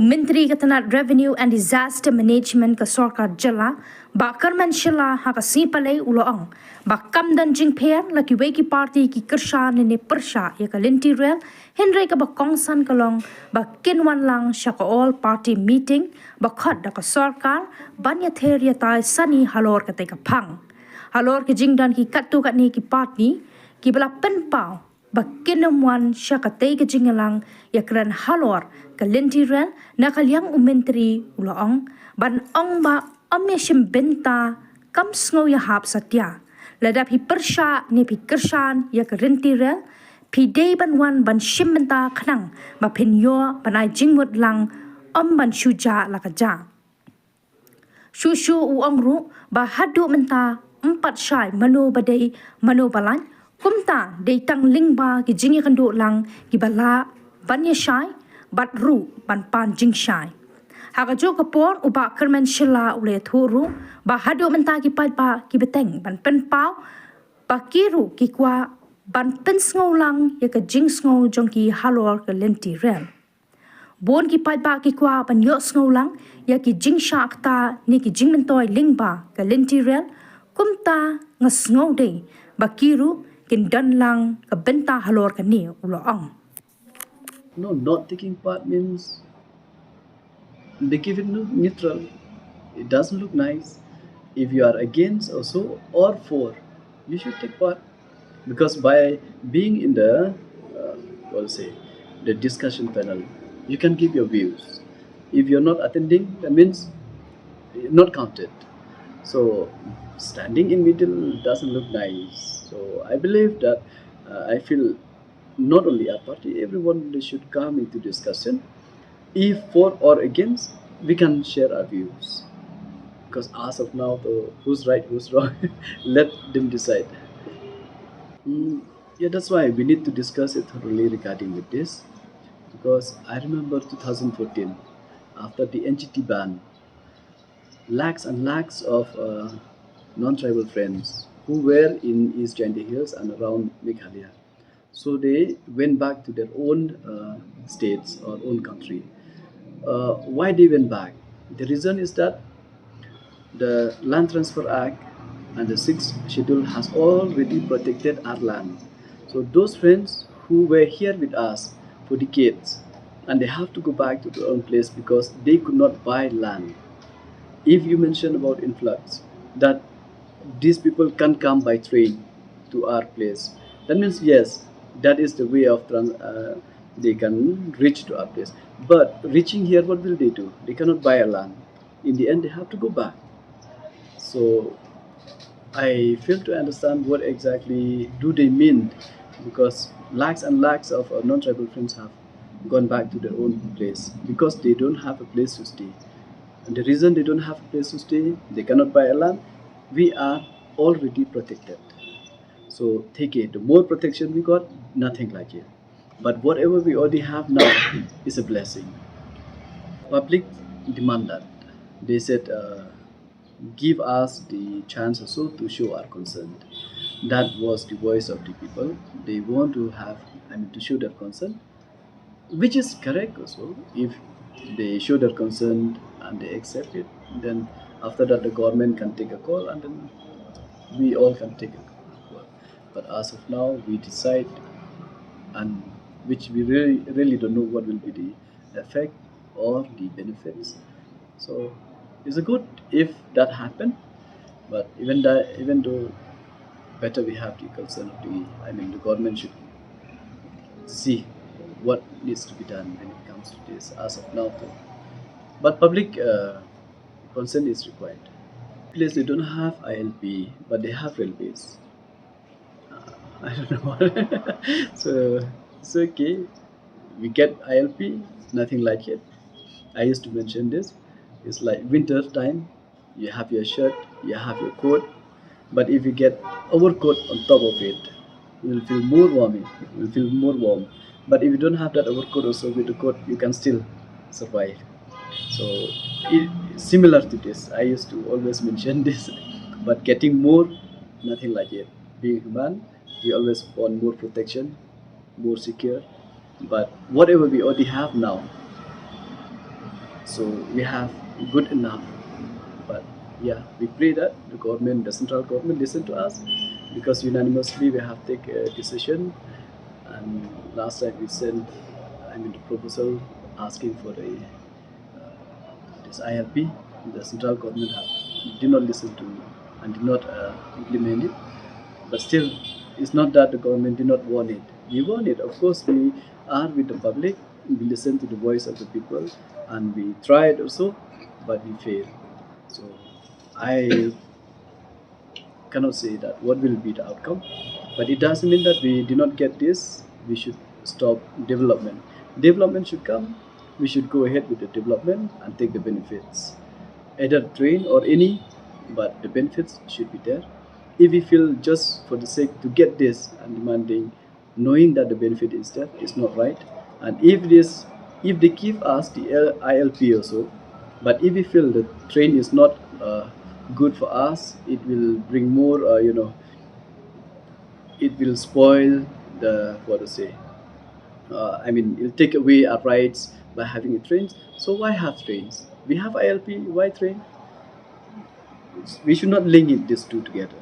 Menteri Ketenat Revenue and Disaster Management ke Sarkar Jala, ba Kyrmen Shylla ha ka sipalay uloang, ba kamdan jing pair laki weki party ki kyrshan ne pyrshah ya ka lynti rel, Henry ka ba kongsan kalong, ba kinwan lang siya ka all party meeting, ba khad da ka Sarkar, banya ther iatai sani halor ka te ka pang. Halor ke jingdan ki katu kat ni ki party, ki bala penpau, ba kinamwan siya ka te ka jingalang, ya kran halor, ka lynti rel na kalyang umentri uloong ban ong ba omyashim benta kam sngo ya hap satya lada pi pyrshah ni pi kyrshan ya ka lynti rel pi day ban wan ban shim benta khnang ba pinyo banai jingmut lang ban shuja la ka ja shushu u ongru ba hadu menta empat shai mano badai mano balan kumta dei tang lingba ki jingi kandu lang ki bala banya shai bat ru ban pan jing shai haga jo kapor uba Kyrmen Shylla ule thuru ba hado menta ki pai pa ki beteng ban pen pau ba kiru ki kwa ban pen sngo lang ya ka jing sngo jong ki halor ka lynti rel bon ki pai pa ki kwa ban yo sngo lang ya ki jing sha ta ni ki jing mentoi lingba ka lynti rel kumta nga sngo de ba kiru kin dan lang ka benta halor ka ni ulo ong. No, not taking part means they give it neutral. It doesn't look nice. If you are against also or for, you should take part, because by being in the the discussion panel, you can give your views. If you're not attending, that means not counted. So standing in middle doesn't look nice. So I believe that I feel not only our party, everyone should come into discussion. If for or against, we can share our views. Because as of now, who's right, who's wrong, let them decide. Yeah, that's why we need to discuss it thoroughly regarding with this. Because I remember 2014, after the NGT ban, lakhs and lakhs of non-tribal friends who were in East Jaintia Hills and around Meghalaya. So they went back to their own states or own country. Why they went back? The reason is that the Land Transfer Act and the sixth schedule has already protected our land. So those friends who were here with us for decades, and they have to go back to their own place because they could not buy land. If you mention about influx, that these people can come by train to our place, that means yes, that is the way of they can reach to our place. But reaching here, what will they do? They cannot buy a land. In the end, they have to go back. So I fail to understand what exactly do they mean, because lakhs and lakhs of non-tribal friends have gone back to their own place because they don't have a place to stay. And the reason they don't have a place to stay, they cannot buy a land, we are already protected. So take it, the more protection we got, nothing like it. But whatever we already have now is a blessing. Public demand that. They said, give us the chance also to show our concern. That was the voice of the people. They want to have, to show their concern, which is correct also. If they show their concern and they accept it, then after that the government can take a call and then we all can take a call. But as of now, we decide, and which we really don't know what will be the effect or the benefits. So it's a good if that happen, but even though better we have the concern of the government should see what needs to be done when it comes to this as of now too. But public consent is required. Place they don't have ILP, but they have railways. I don't know what. So it's okay. We get ILP, nothing like it. I used to mention this. It's like winter time. You have your shirt, you have your coat, but if you get overcoat on top of it, you will feel more warm. You will feel more warm. But if you don't have that overcoat also with the coat, you can still survive. So similar to this, I used to always mention this. But getting more, nothing like it. Being human, we always want more protection, more secure. But whatever we already have now, So we have good enough. But yeah, we pray that the government, the central government, listen to us, because unanimously we have take a decision. And last time we sent, the proposal asking for the this ILP. The central government did not listen to and did not implement it. But still, it's not that the government did not want it. We want it. Of course, we are with the public. We listen to the voice of the people, and we tried also, but we failed. So I cannot say that what will be the outcome, but it doesn't mean that we do not get this. We should stop development. Development should come. We should go ahead with the development and take the benefits, either train or any, but the benefits should be there. If we feel just for the sake to get this and demanding, knowing that the benefit is there, is not right. And if they give us the ILP also, but if we feel the train is not good for us, it will bring more, it will spoil the, what to say, it'll take away our rights by having a train. So why have trains? We have ILP, why train? We should not link it these two together.